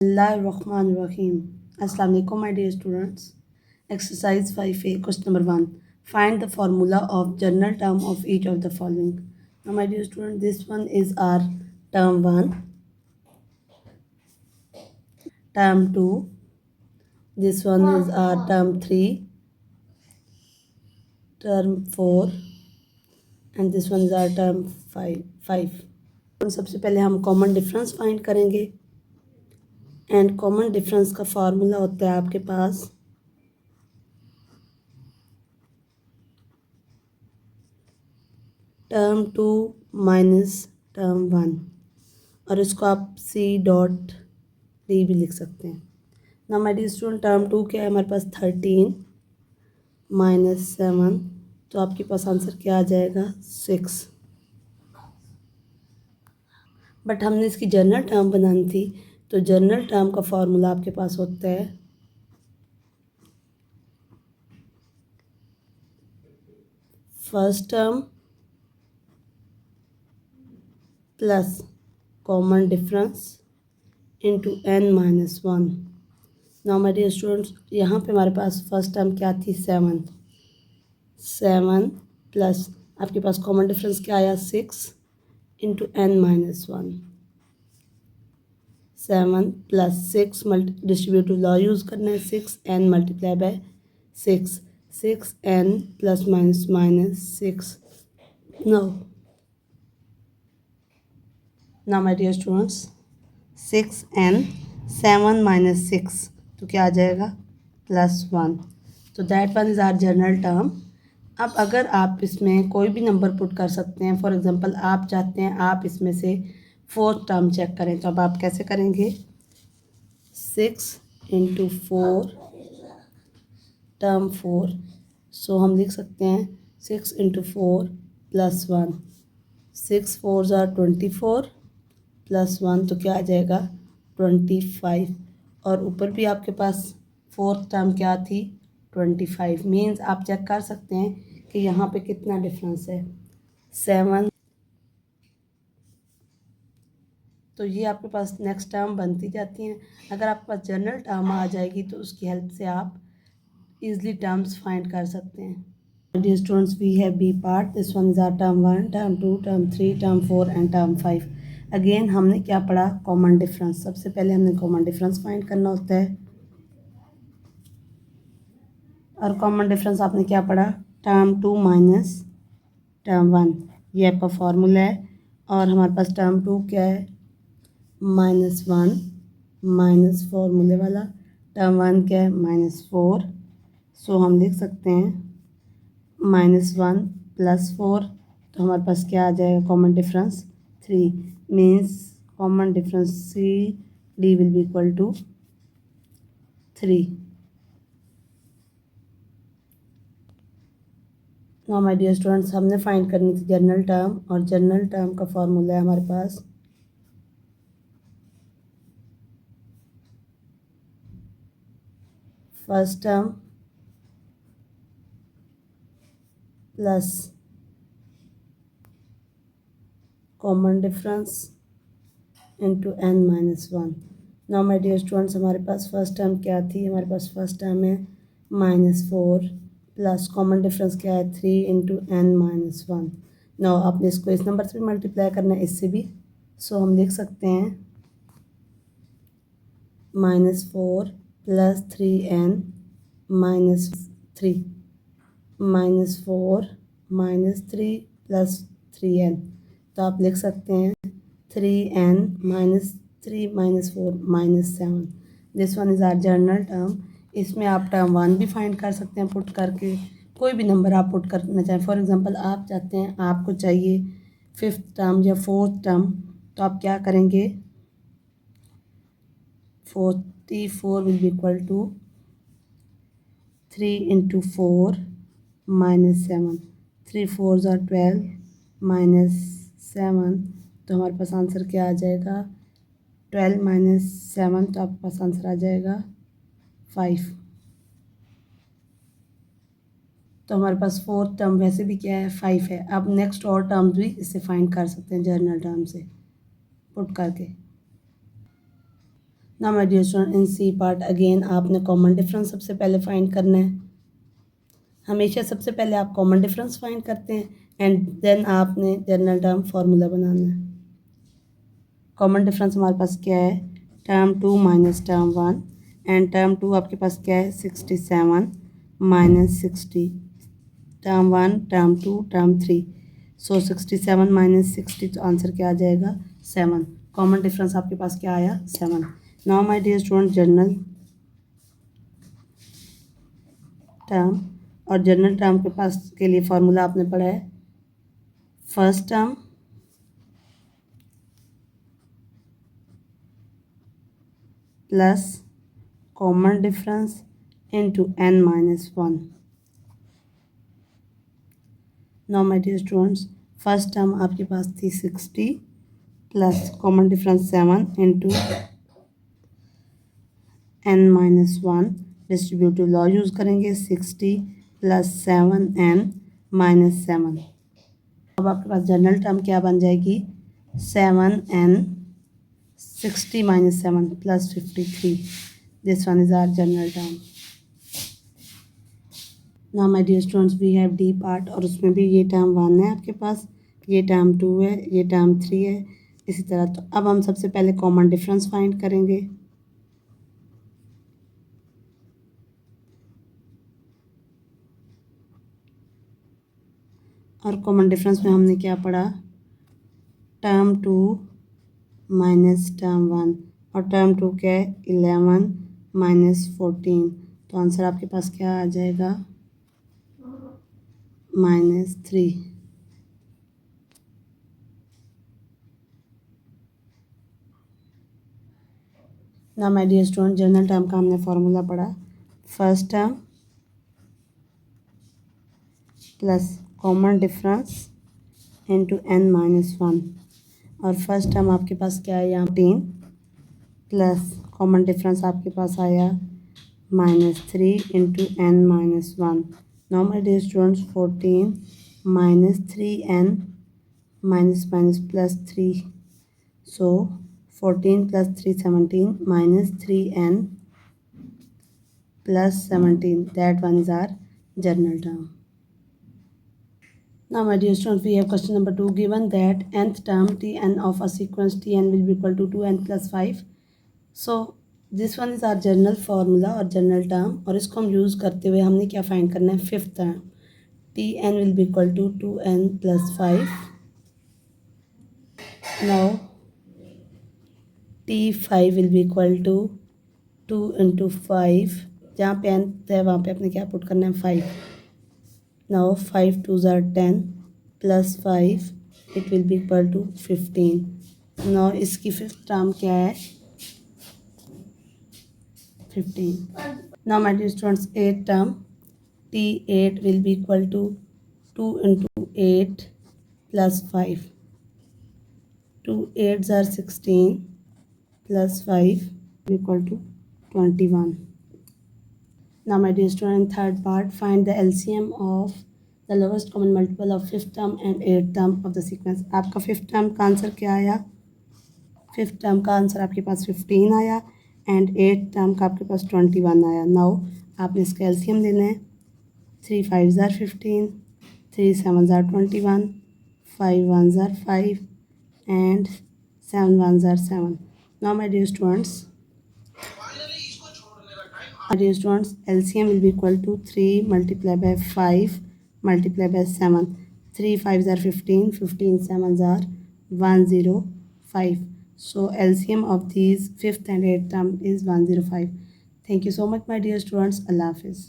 Bismillahirrahmanirrahim. Assalamu alaikum, my dear students. Exercise 5A, question number 1. Find the formula of general term of each of the following. Now, my dear student, this one is our term 1, term 2, this one is our term 3, term 4, and this one is our term 5. सबसे पहले हम common difference find करेंगे and common difference का formula होता है आपके पास term 2 minus term 1 और इसको आप C.D भी लिख सकते हैं। ना माय डियर स्टूडेंट, टर्म 2 क्या है हमारे पास 13 माइनस 7, तो आपके पास आंसर क्या आ जाएगा 6। बट हमने इसकी जनरल टर्म बनानी थी, तो जनरल टर्म का फॉर्मूला आपके पास होता है first term plus common difference into n minus 1। Now my dear students, यहाँ पे हमारे पास फर्स्ट टर्म क्या थी 7 प्लस आपके पास कॉमन डिफरेंस क्या आया 6 into n minus 1। 7 plus 6 distributive law use करना है 6n multiply by 6n plus minus minus 6। Now my dear students 6n 7 minus 6 तो क्या आ जाएगा +1। तो that one is our general term. अब अगर आप इसमें कोई भी नंबर पुट कर सकते हैं, फॉर एग्जांपल आप चाहते हैं आप इसमें से फोर्थ टर्म चेक करें, तो अब आप कैसे करेंगे 6 इंटू 4 टर्म 4, सो हम लिख सकते हैं 6 इंटू 4 प्लस 1। 6 4 ज़ार 24 प्लस 1 तो क्या आ जाएगा 25। और ऊपर भी आपके पास फोर्थ टर्म क्या थी 25। मीन्स आप चेक कर सकते हैं कि यहाँ पे कितना डिफरेंस है 7। तो ये आपके पास नेक्स्ट टर्म बनती जाती हैं। अगर आपके पास जनरल टर्म आ जाएगी तो उसकी हेल्प से आप इजली टर्म्स फाइंड कर सकते हैं। Dear students, we have B part. This one is our term 1, term 2, term 3, term 4 and term 5. Again हमने क्या पढ़ा कॉमन डिफरेंस। सबसे पहले हमने कॉमन डिफरेंस फाइंड करना होता है और कॉमन डिफरेंस आपने क्या पढ़ा टर्म 2 माइनस टर्म 1, ये आपका फार्मूला है। और हमारे पास टर्म 2 क्या है -1 माइनस फार्मूले वाला, टर्म 1 क्या है -4। सो हम लिख सकते हैं -1 प्लस 4, तो हमारे पास क्या आ जाएगा common difference 3। Means common difference CD will be equal to 3। Now my dear students, हमने फाइंड करनी थी जनरल टर्म, और जनरल टर्म का फॉर्मूला है हमारे पास first term plus common difference into n minus 1। Now my dear students, हमारे पास फर्स्ट टर्म क्या थी, हमारे पास फर्स्ट टर्म है -4 प्लस कॉमन डिफरेंस क्या है 3 इंटू n माइनस 1। नाउ आपने इसको इस नंबर से भी मल्टीप्लाई करना है, इससे भी। सो हम लिख सकते हैं -4 plus 3n minus 3 -4 -3 plus 3n, तो आप लिख सकते हैं 3n minus 3 minus 4 minus 7। This one is our general term. इसमें आप टर्म 1 भी फाइंड कर सकते हैं पुट करके, कोई भी नंबर आप पुट करना चाहें। फॉर एग्जांपल आप चाहते हैं आपको चाहिए फिफ्थ टर्म या फोर्थ टर्म, तो आप क्या करेंगे 44 will be equal to 3 into 4 minus 7। 3 4 ज़ार 12 माइनस 7, तो हमारे पास आंसर क्या आ जाएगा 12 माइनस 7, तो आपके पास आंसर आ जाएगा 5। तो हमारे पास फोर्थ टर्म वैसे भी क्या है 5 है। अब नेक्स्ट और टर्म्स भी इससे फाइंड कर सकते हैं जनरल टर्म से पुट करके। Now my dear student in C part again आपने कॉमन डिफरेंस सबसे पहले फाइंड करना है। हमेशा सबसे पहले आप कॉमन डिफरेंस फाइंड करते हैं एंड देन आपने जनरल टर्म फार्मूला बनाना है। कॉमन डिफरेंस हमारे पास क्या है, term 2 minus term 1 and term 2 आपके पास क्या है 67 माइनस 60, टर्म 1 टर्म 2 टर्म 3, सो 67 माइनस 60 तो आंसर क्या आ जाएगा 7। कॉमन डिफरेंस आपके पास क्या आया 7। Now my dear student general term, और जनरल टर्म के पास के लिए फार्मूला आपने पढ़ा है first term plus common difference into n minus 1। Now my dear students first term आपके पास थी 60 plus common difference 7 into n minus 1, distributive law use करेंगे 60 प्लस 7n माइनस 7। अब आपके पास जनरल टर्म क्या बन जाएगी 7n 60 minus 7 plus 53. This one is our general term. Now my dear students we have D part और उसमें भी ये टर्म 1 है आपके पास, ये टर्म 2 है, ये टर्म 3 है, इसी तरह। तो अब हम सबसे पहले कॉमन डिफरेंस फाइंड करेंगे। और कॉमन डिफरेंस में हमने क्या पढ़ा, टर्म 2 माइनस टर्म 1, और टर्म 2 क्या है 11 माइनस 14, तो आंसर आपके पास क्या आ जाएगा -3। Now my dear student general term का हमने फॉर्मूला पढ़ा first term plus common difference into n minus 1, और फर्स्ट टर्म आपके पास क्या है यहाँ 14 प्लस कॉमन डिफरेंस आपके पास आया -3 into n minus 1। Now my dear students 14 minus 3n minus minus plus 3, so 14 plus 3 17 minus 3n plus 17, that one is our general term. Now my dear students we have question number 2, given that nth term tn of a sequence tn will be equal to 2n plus 5. So this one is our general formula और general term, और इसको हम use करते हुए हमने क्या find करना है fifth term tn will be equal to 2n plus 5. Now T5 will be equal to 2 into 5, जहाँ पे nth है वहाँ पे अपने क्या पुट करना है 5। Now 5 2s are 10 plus 5 it will be equal to 15। Now इसकी फिफ्थ टर्म क्या है 15। Now my dear students eight term T8 will be equal to 2 into 8 plus 5, 2 8s are 16 plus 5 equal to 21. Now my dear student third part, find the LCM of the lowest common multiple of fifth term and eighth term of the sequence. आपका fifth term का answer क्या आया, fifth term का answer आपके पास 15 आया and eighth term का आपके पास 21 आया। नाउ आपने इसका एलसीएम लेना है 3 5s are 15, 3 7s are 21, 5 1s are 5 and 7 1s are 7. Now my dear students LCM will be equal to 3 multiplied by 5 multiplied by 7. 3 5s are 15, 15 7s are 105. So LCM of these fifth and eighth term is 105. Thank you so much my dear students. Allah Hafiz.